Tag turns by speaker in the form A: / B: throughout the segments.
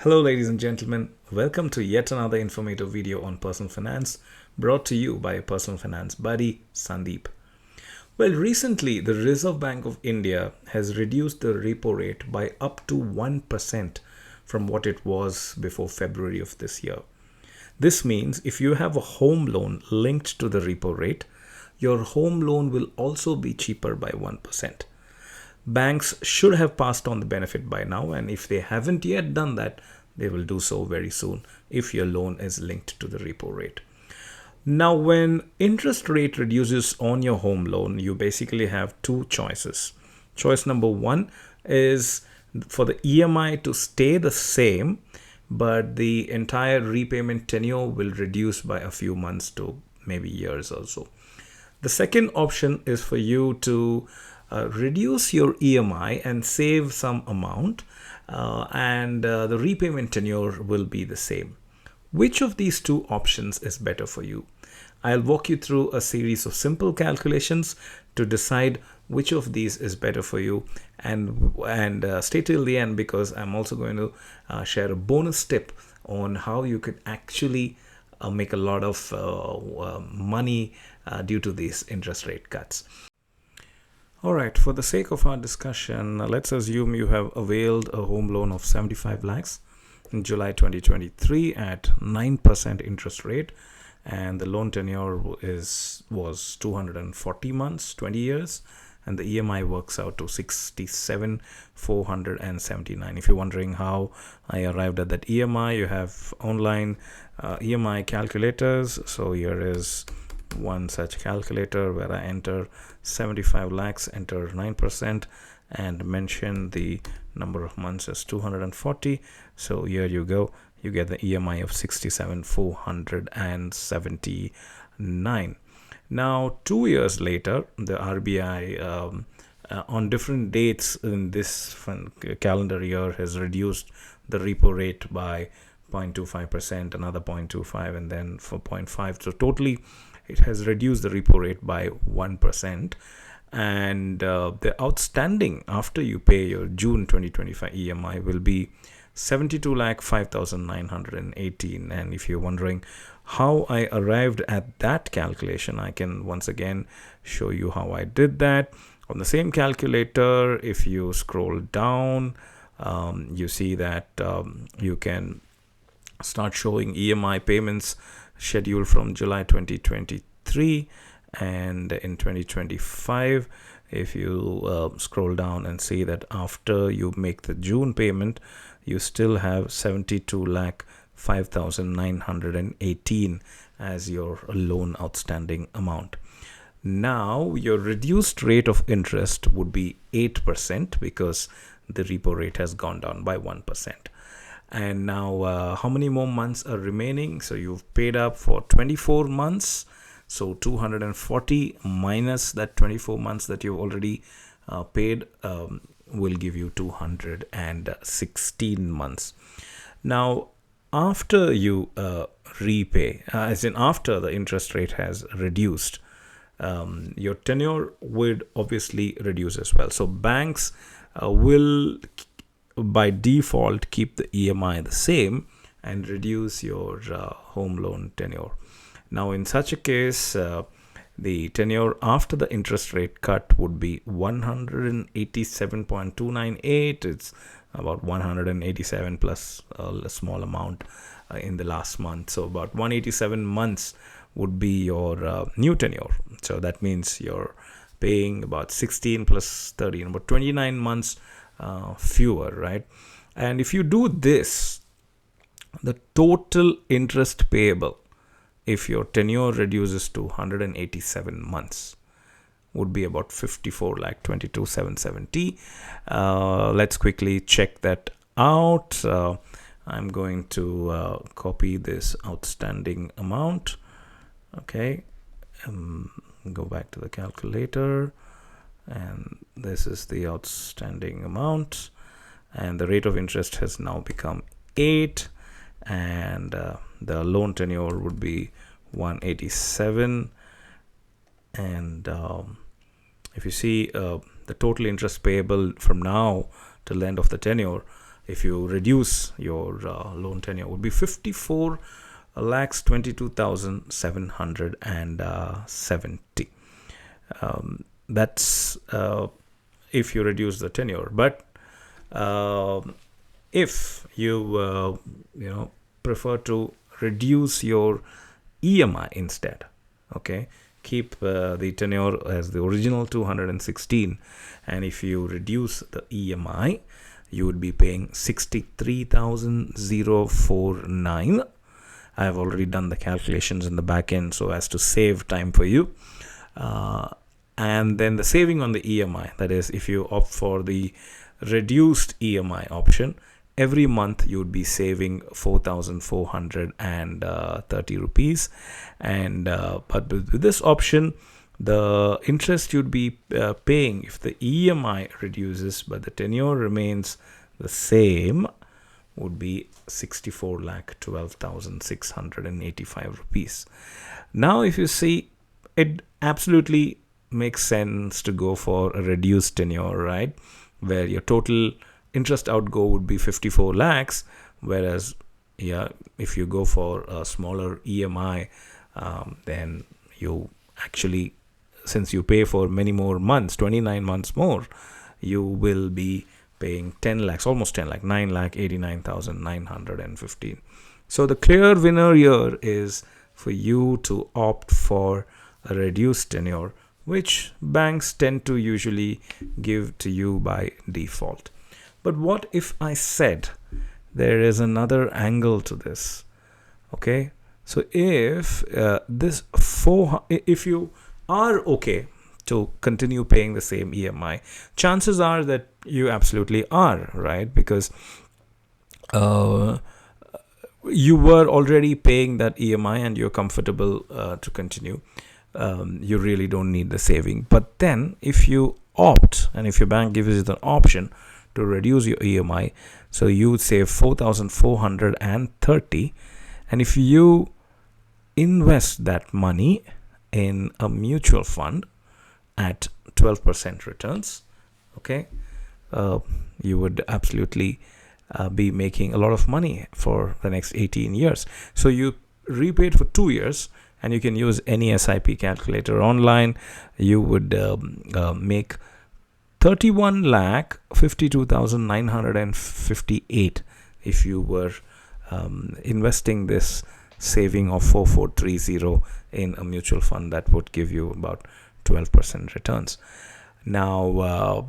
A: Hello, ladies and gentlemen. Welcome to yet another informative video on personal finance brought to you by your personal finance buddy, Sandeep. Well, recently, the Reserve Bank of India has reduced the repo rate by up to 1% from what it was before February of this year. This means if you have a home loan linked to the repo rate, your home loan will also be cheaper by 1%. Banks should have passed on the benefit by now, and if they haven't yet done that, they will do so very soon if your loan is linked to the repo rate. Now, when interest rate reduces on your home loan, you basically have two choices. Choice number one is for the EMI to stay the same, but the entire repayment tenure will reduce by a few months to maybe years or so. The second option is for you to reduce your EMI and save some amount, and the repayment tenure will be the same. Which of these two options is better for you? I'll walk you through a series of simple calculations to decide which of these is better for you, and stay till the end because I'm also going to share a bonus tip on how you could actually make a lot of money due to these interest rate cuts. All right, for the sake of our discussion, let's assume you have availed a home loan of 75 lakhs in July 2023 at 9% interest rate, and the loan tenure was 240 months, 20 years, and the EMI works out to 67,479. If you're wondering how I arrived at that EMI, you have online EMI calculators. So here is one such calculator where I enter 75 lakhs, enter 9%, and mention the number of months as 240. So here you go, you get the EMI of 67,479. Now 2 years later, the RBI on different dates in this calendar year has reduced the repo rate by 0.25%, another 0.25, and then for 0.5. So totally it has reduced the repo rate by 1%, and the outstanding after you pay your June 2025 EMI will be 72,05,918. And if you're wondering how I arrived at that calculation, I can once again show you how I did that. On the same calculator, if you scroll down, you see that you can start showing EMI payments scheduled from July 2023, and in 2025 if you scroll down and see that after you make the June payment, you still have 72 lakh 5,918 as your loan outstanding amount. Now your reduced rate of interest would be 8% because the repo rate has gone down by 1%. And now how many more months are remaining? So you've paid up for 24 months. So 240 minus that 24 months that you've already paid will give you 216 months. Now, after you repay, as in after the interest rate has reduced, your tenure would obviously reduce as well. So banks will by default keep the EMI the same and reduce your home loan tenure. Now in such a case, the tenure after the interest rate cut would be 187.298. It's about 187 plus a small amount in the last month. So about 187 months would be your new tenure. So that means you're paying about 16 plus 13, about 29 months fewer, right? And if you do this, the total interest payable, if your tenure reduces to 187 months, would be about 54 lakh 22,770. Let's quickly check that out. I'm going to copy this outstanding amount. Okay, go back to the calculator, and this is the outstanding amount, and the rate of interest has now become 8, and the loan tenure would be 187. And if you see the total interest payable from now till the end of the tenure if you reduce your loan tenure, would be 54 lakhs 22,770. That's if you reduce the tenure. But if you prefer to reduce your EMI instead, okay, keep the tenure as the original 216, and if you reduce the EMI, you would be paying 63,049. I have already done the calculations in the back end so as to save time for you. And then the saving on the EMI, that is, if you opt for the reduced EMI option, every month you would be saving 4,430 rupees. And but with this option, the interest you'd be paying, if the EMI reduces but the tenure remains the same, would be 64,12,685 rupees. Now, if you see, it absolutely makes sense to go for a reduced tenure, right? Where your total interest outgo would be 54 lakhs, whereas if you go for a smaller EMI, then you actually, since you pay for many more months, 29 months more, you will be paying 10 lakhs, almost 10 lakh, 9,89,915. So the clear winner here is for you to opt for a reduced tenure, which banks tend to usually give to you by default. But what if I said there is another angle to this? Okay, so if if you are okay to continue paying the same EMI, chances are that you absolutely are, right? Because you were already paying that EMI and you're comfortable to continue. You really don't need the saving. But then if you opt, and if your bank gives you the option to reduce your EMI, so you would save 4,430, and if you invest that money in a mutual fund at 12% returns, okay, you would absolutely be making a lot of money for the next 18 years. So you repaid for 2 years, and you can use any SIP calculator online. You would make 31 lakh 52,958 if you were investing this saving of 4,430 in a mutual fund that would give you about 12% returns. Now,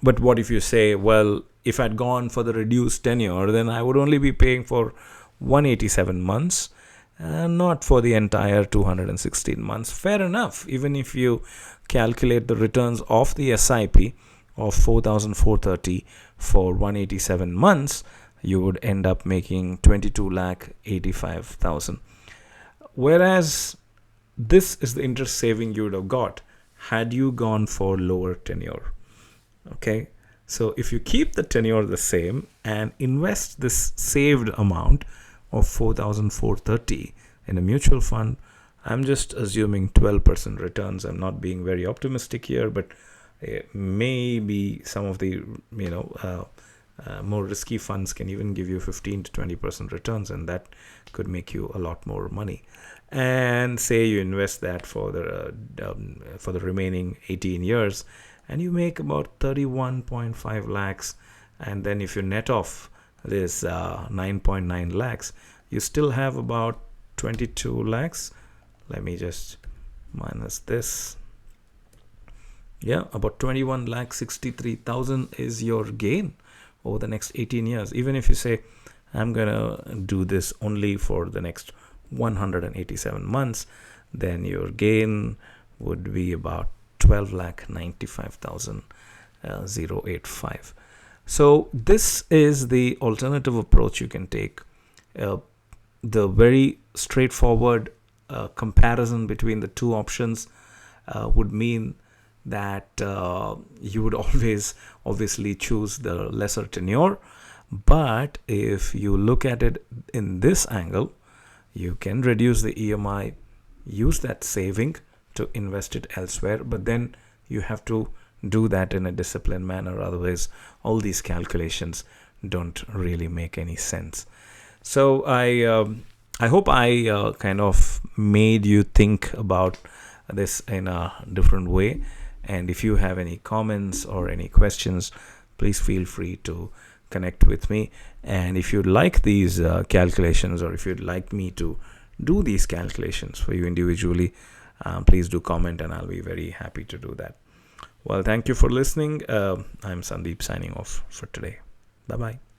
A: but what if you say, well, if I'd gone for the reduced tenure, then I would only be paying for 187 months, not for the entire 216 months. Fair enough. Even if you calculate the returns of the SIP of 4,430 for 187 months, you would end up making 22,85,000. Whereas this is the interest saving you would have got had you gone for lower tenure. Okay, so if you keep the tenure the same and invest this saved amount of 4,430 in a mutual fund, I'm just assuming 12% returns. I'm not being very optimistic here, but maybe some of the more risky funds can even give you 15 to 20% returns, and that could make you a lot more money. And say you invest that for the remaining 18 years, and you make about 31.5 lakhs, and then if you net off this 9.9 lakhs, you still have about 22 lakhs. Let me just minus this. Yeah, about 21 lakh 63,000 is your gain over the next 18 years. Even if you say, I'm gonna do this only for the next 187 months, then your gain would be about 12 lakh 95,085. So this is the alternative approach you can take. The very straightforward comparison between the two options would mean that you would always obviously choose the lesser tenure. But if you look at it in this angle, you can reduce the EMI, use that saving to invest it elsewhere, but then you have to do that in a disciplined manner. Otherwise, all these calculations don't really make any sense. So I hope I kind of made you think about this in a different way. And if you have any comments or any questions, please feel free to connect with me. And if you'd like these calculations, or if you'd like me to do these calculations for you individually, please do comment, and I'll be very happy to do that. Well, thank you for listening. I'm Sandeep signing off for today. Bye-bye.